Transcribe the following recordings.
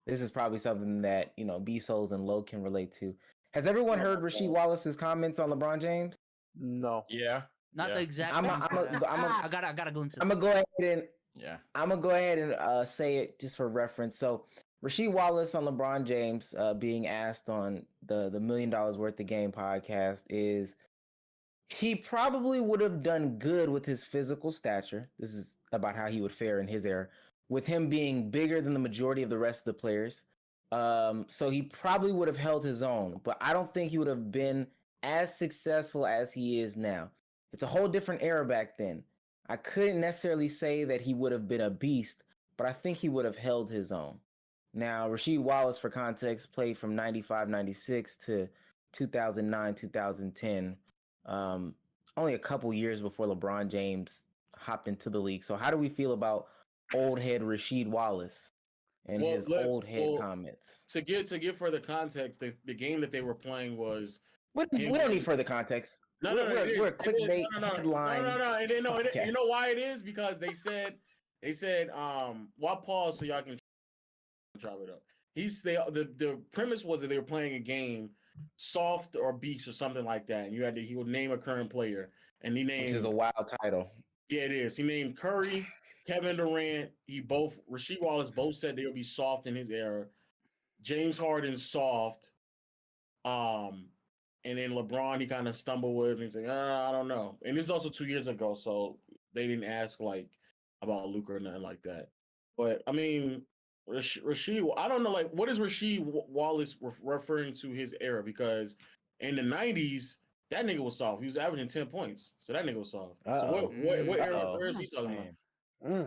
this is probably something that, B Souls and Low can relate to. Has everyone heard Rasheed Wallace's comments on LeBron James? No. Yeah. Not the exact. I got a glimpse of it. I'm gonna go ahead and say it just for reference. So Rasheed Wallace on LeBron James being asked on the $1 Million Worth of Game podcast is he probably would have done good with his physical stature. This is about how he would fare in his era, with him being bigger than the majority of the rest of the players. So he probably would have held his own, but I don't think he would have been as successful as he is now. It's a whole different era back then. I couldn't necessarily say that he would have been a beast, but I think he would have held his own. Now, Rasheed Wallace, for context, played from 95, 96 to 2009, 2010. Only a couple years before LeBron James hopped into the league. So how do we feel about old head Rasheed Wallace and his old head comments? To give further context, the game that they were playing was... We don't need further context. We're a clickbait headline. No. You know why it is? Because they said, well, pause so y'all can chop it up. The premise was that they were playing a game, soft or beast or something like that, and he would name a current player, and he named, which is a wild title. Yeah, it is. He named Curry, Kevin Durant. Rasheed Wallace both said they would be soft in his era. James Harden soft. And then LeBron, he kind of stumbled with, and he's like, I don't know. And this is also 2 years ago, so they didn't ask about Luka or nothing like that. But I mean, Rasheed, I don't know, what is Rasheed Wallace referring to his era? Because in the 90s, that nigga was soft. He was averaging 10 points, so that nigga was soft. So what era? Where is he talking about?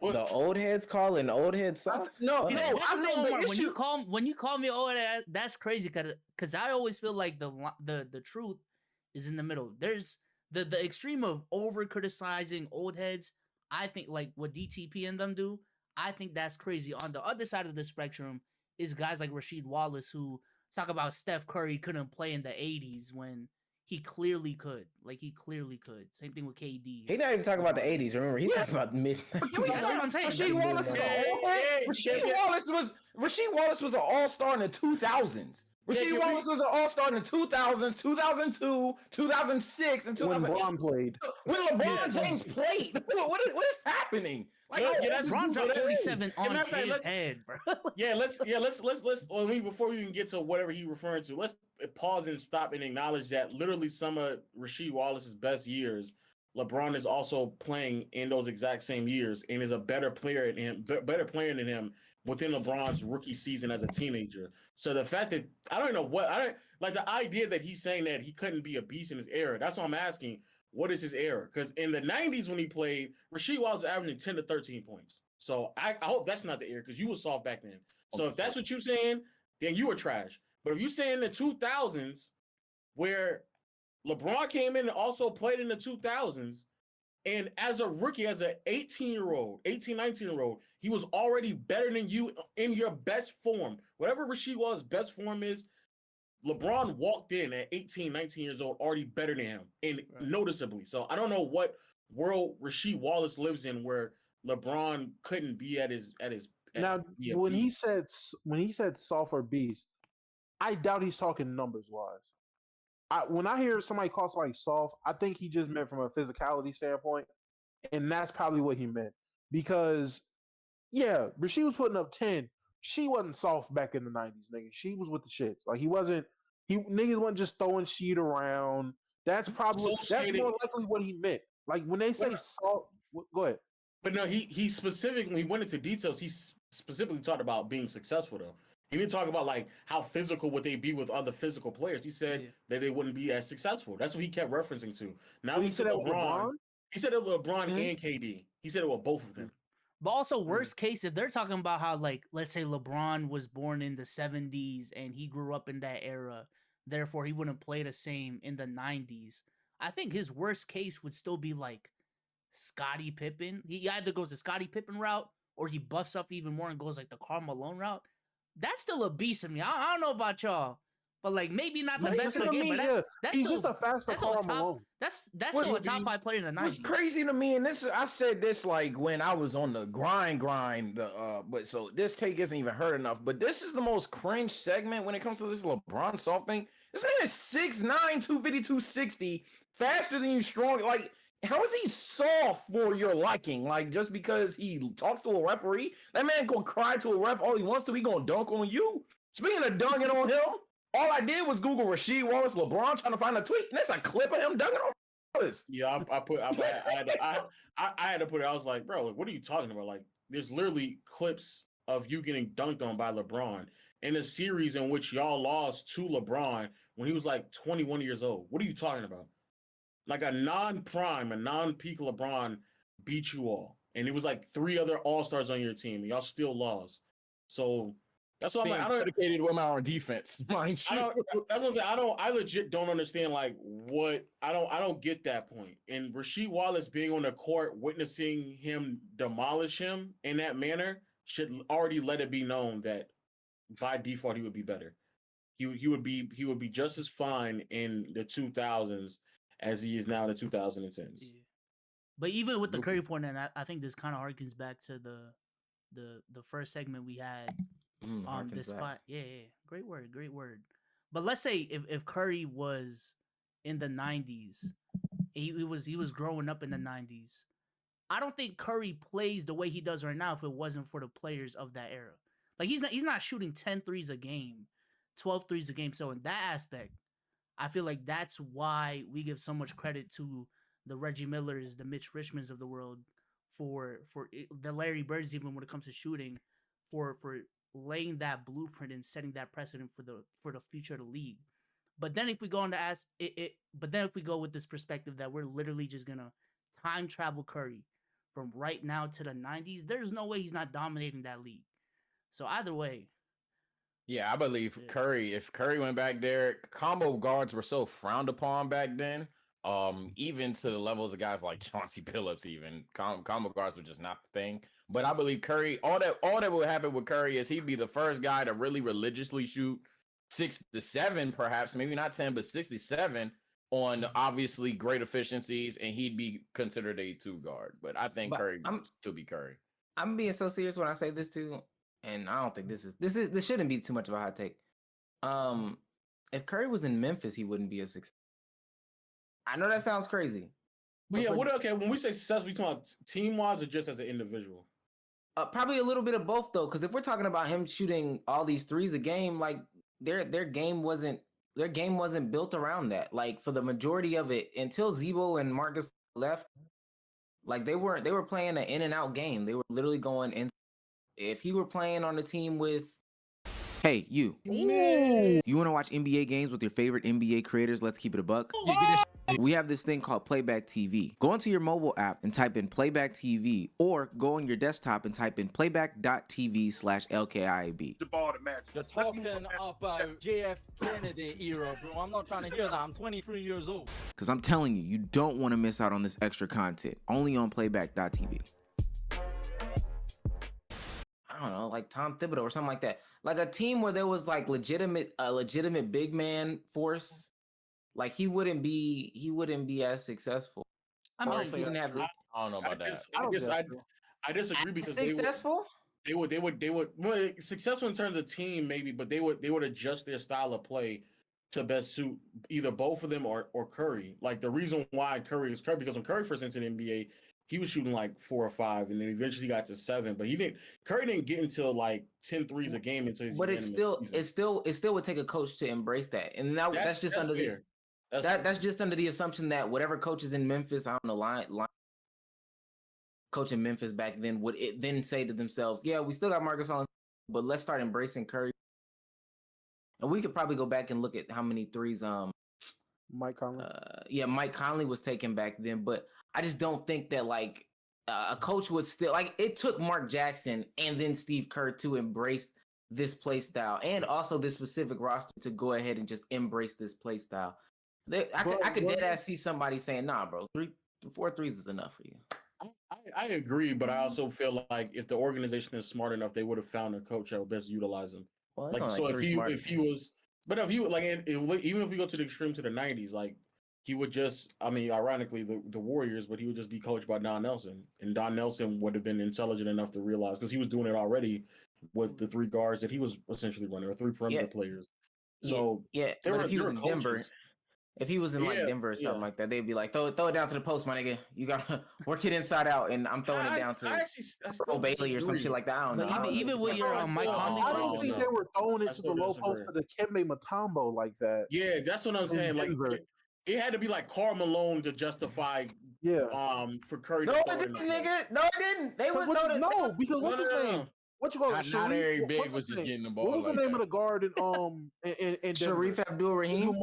The old heads calling old heads soft. When you call me old head, that's crazy. Because I always feel like the truth is in the middle. There's the extreme of over criticizing old heads. I think like what DTP and them do. I think that's crazy. On the other side of the spectrum is guys like Rasheed Wallace who talk about Steph Curry couldn't play in the 80s when he clearly could. Same thing with KD. He's not even talking about the 80s. Remember, he's talking about the mid. That's what I'm saying. Rasheed Wallace was an all-star in the 2000s. Rasheed Wallace was an all-star in the 2000s, 2002, 2006, and 2008. When LeBron played. When LeBron James played. What is happening? LeBron dropped 47 on his head, bro. let's before we even get to whatever he's referring to, let's pause and stop and acknowledge that literally some of Rasheed Wallace's best years, LeBron is also playing in those exact same years and is a better player than him within LeBron's rookie season as a teenager. So the fact that the idea that he's saying that he couldn't be a beast in his era, that's what I'm asking. What is his era? Because in the 90s when he played, Rasheed Wallace was averaging 10 to 13 points. So I hope that's not the era because you were soft back then. So if that's what you're saying, then you were trash. But if you're saying the 2000s where LeBron came in and also played in the 2000s, and as a rookie, as an 19-year-old, he was already better than you in your best form. Whatever Rasheed Wallace's best form is, LeBron walked in at 18, 19 years old, already better than him, and noticeably. So I don't know what world Rasheed Wallace lives in where LeBron couldn't be at his. When he said soft or beast, I doubt he's talking numbers wise. When I hear somebody call somebody soft, I think he just meant from a physicality standpoint, and that's probably what he meant. Because Rasheed was putting up 10. She wasn't soft back in the 90s, nigga. She was with the shits. Like niggas wasn't just throwing shit around. That's more likely what he meant. Like when they say soft, go ahead. But no, he specifically went into details. He specifically talked about being successful though. He didn't talk about how physical would they be with other physical players. He said that they wouldn't be as successful. That's what he kept referencing to. Now he said LeBron. He said it with LeBron and KD. He said it with both of them. But also, worst case, if they're talking about how, let's say LeBron was born in the 70s and he grew up in that era, therefore he wouldn't play the same in the 90s. I think his worst case would still be Scottie Pippen. He either goes the Scottie Pippen route or he buffs up even more and goes the Karl Malone route. That's still a beast to me. I don't know about y'all, but like maybe not the Crazy best to in the game. me, But that's he's still, just a faster that's on Karl top. Malone. That's What still a would top be- 5 player in the 90s. What's crazy to me, and this I said this like when I was on the grind, but so this take isn't even heard enough. But this is the most cringe segment when it comes to this LeBron soft thing. This man is 6'9", 250, 260, faster than you, strong. Like, how is he soft for your liking? Like, just because he talks to a referee, that man gonna cry to a ref all he wants to. He gonna dunk on you. Speaking of dunking on him, all I did was Google Rasheed Wallace LeBron trying to find a tweet, and that's a clip of him dunking on Wallace. Yeah, I had to put it. I was like, bro, like, what are you talking about? Like, there's literally clips of you getting dunked on by LeBron in a series in which y'all lost to LeBron when he was like 21 years old. What are you talking about? Like a non-prime, a non-peak LeBron beat you all, and it was like 3 other All-Stars on your team, and y'all still lost. So that's what I'm like. I don't dedicated women on defense. Mind you. That's what I'm saying. I legit don't understand like what I don't get that point. And Rasheed Wallace being on the court, witnessing him demolish him in that manner, should already let it be known that by default he would be better. He would be just as fine in the 2000s as he is now in the 2010s. Yeah. But even with the Curry point, and I think this kind of harkens back to the first segment we had on this spot. Yeah, great word. But let's say if Curry was in the 90s, he was growing up in the 90s. I don't think Curry plays the way he does right now if it wasn't for the players of that era. Like he's not shooting 10 threes a game, 12 threes a game. So in that aspect, I feel like that's why we give so much credit to the Reggie Millers, the Mitch Richmonds of the world, for the Larry Birds, even when it comes to shooting, for laying that blueprint and setting that precedent for the future of the league. But then if we go on to ask it, but then if we go with this perspective that we're literally just gonna time travel Curry from right now to the 90s, there's no way he's not dominating that league. So either way. Yeah, I believe Curry. If Curry went back there, combo guards were so frowned upon back then. Even to the levels of guys like Chauncey Billups, even combo guards were just not the thing. But I believe Curry. All that would happen with Curry is he'd be the first guy to really religiously shoot 6 to 7, perhaps maybe not 10, but 6 to 7 on obviously great efficiencies, and he'd be considered a 2 guard. But I think Curry would still be Curry. I'm being so serious when I say this too. And I don't think this shouldn't be too much of a hot take. If Curry was in Memphis, he wouldn't be a success. I know that sounds crazy. But yeah, okay, when we say success, we talking about team-wise or just as an individual? Probably a little bit of both though, because if we're talking about him shooting all these threes a game, like their game wasn't built around that. Like for the majority of it, until Zebo and Marcus left, like they were playing an in and out game. They were literally going in. If he were playing on a team with, hey, you want to watch NBA games with your favorite NBA creators? Let's keep it a buck. We have this thing called Playback TV. Go onto your mobile app and type in Playback TV, or go on your desktop and type in playback.tv/LKIAB. You're talking about JF Kennedy era, bro. I'm not trying to hear that. I'm 23 years old. Because I'm telling you, you don't want to miss out on this extra content. Only on Playback.tv. I don't know, like Tom Thibodeau or something like that. Like a team where there was like a legitimate big man force. Like he wouldn't be as successful. I mean, I don't know about that. I disagree because successful. They would well, successful in terms of team maybe, but they would adjust their style of play to best suit either both of them or Curry. Like the reason why Curry is Curry, because when Curry first entered the NBA, he was shooting like 4 or 5, and then eventually got to 7. But Curry didn't get until like 10 threes a game until his. But it still would take a coach to embrace that, and that's just under fair. That's just under the assumption that whatever coaches in Memphis, I don't know, line coach in Memphis back then would then say to themselves, yeah, we still got Marcus Hollis, but let's start embracing Curry. And we could probably go back and look at how many threes Mike Conley. Mike Conley was taken back then, but I just don't think that like a coach would still like. It took Mark Jackson and then Steve Kerr to embrace this play style, and also this specific roster to go ahead and just embrace this play style. I could dead ass see somebody saying, "Nah, bro, 4 threes is enough for you." I agree, but I also feel like if the organization is smart enough, they would have found a coach that would best utilize him. Well, like so, if he was But if you like, even if we go to the extreme to the '90s, like he would just, I mean, ironically, the Warriors, but he would just be coached by Don Nelson, and Don Nelson would have been intelligent enough to realize because he was doing it already with the three guards that he was essentially running, or three perimeter players. So yeah. there But were if he was there were in Denver, coaches. if he was in like Denver or something like that, they'd be like, throw it down to the post, my nigga. You gotta work it inside out, and I'm throwing it down to Earl Bailey or some shit like that. I don't know. But even with your Mike Conley, I don't think they were throwing it to the low post to the Dikembe Mutombo like that. Yeah, that's what I'm saying. Like it had to be like Karl Malone to justify. For Curry. No, it didn't, nigga. No, it didn't. They would no, because what's his name? What you call it? Not every big was just getting the ball. What was the name of the guard in Sharif Abdul-Rahim?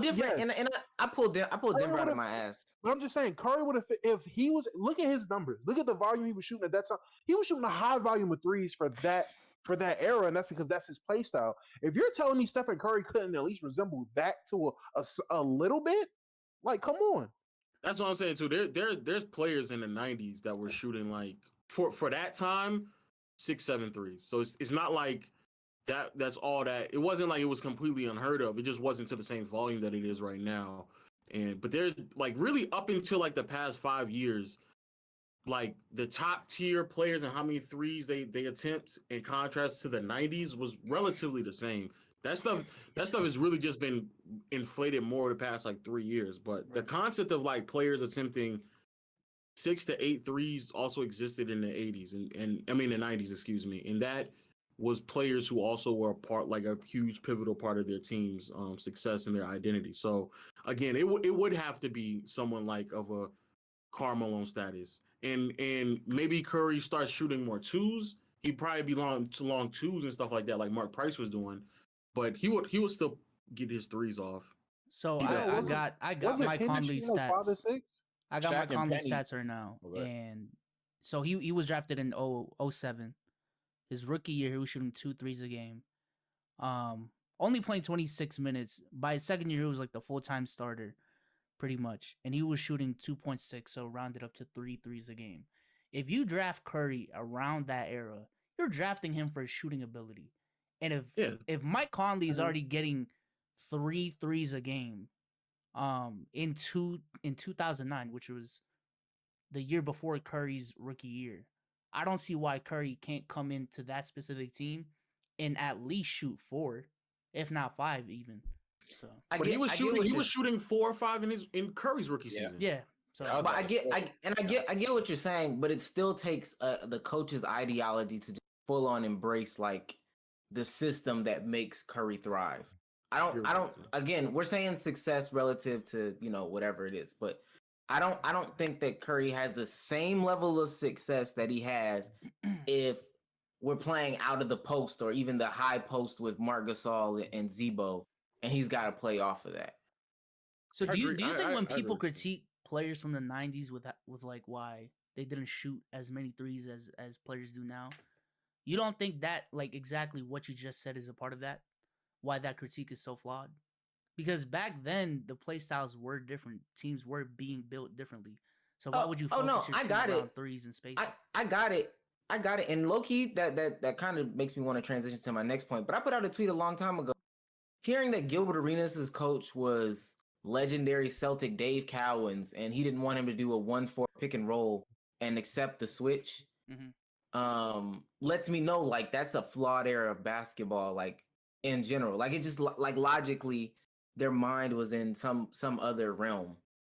Different, and I pulled Denver out of my ass. But I'm just saying, Curry would have, if he was, look at his numbers, look at the volume he was shooting at that time. He was shooting a high volume of threes for that era, and that's because that's his play style. If you're telling me Stephen Curry couldn't at least resemble that to a little bit, like, come on. That's what I'm saying too. There's players in the '90s that were shooting like for that time 6-7 threes. So it's not like that's all that. It wasn't like it was completely unheard of. It just wasn't to the same volume that it is right now. But there's like really up until like the past 5 years, like the top tier players and how many threes they attempt in contrast to the '90s was relatively the same. That stuff has really just been inflated more the past like 3 years. But the concept of like players attempting 6 to 8 threes also existed in the '80s and I mean the '90s, excuse me. And that was players who also were like a huge pivotal part of their team's success and their identity. So again, it would have to be someone like of a Karl Malone status. And maybe Curry starts shooting more twos. He'd probably be long twos and stuff like that, like Mark Price was doing. But he would still get his threes off. So I got my Conley stats. I got my Conley stats right now. And so he was drafted in 07. His rookie year, he was shooting 2 threes a game. Only playing 26 minutes. By his second year, he was like the full-time starter, pretty much. And he was shooting 2.6, so rounded up to 3 threes a game. If you draft Curry around that era, you're drafting him for his shooting ability. And if Mike Conley is already getting 3 threes a game, in 2009, which was the year before Curry's rookie year, I don't see why Curry can't come into that specific team and at least shoot 4, if not 5 even. So, he was shooting 4 or 5 in Curry's rookie season. Yeah. So, but I get what you're saying, but it still takes the coach's ideology to just full on embrace like the system that makes Curry thrive. I don't. Again, we're saying success relative to whatever it is, but I don't think that Curry has the same level of success that he has if we're playing out of the post or even the high post with Marc Gasol and Zebo, and he's got to play off of that. So do you think when people critique players from the '90s with like why they didn't shoot as many threes as players do now, you don't think that like exactly what you just said is a part of that? Why that critique is so flawed? Because back then the play styles were different. Teams were being built differently. So why would you focus your team around threes and space? I got it. And low key, that kind of makes me want to transition to my next point. But I put out a tweet a long time ago, hearing that Gilbert Arenas' coach was legendary Celtic Dave Cowens, and he didn't want him to do a 1-4 pick and roll and accept the switch. Lets me know like that's a flawed era of basketball, like in general. Like it just like logically, their mind was in some other realm.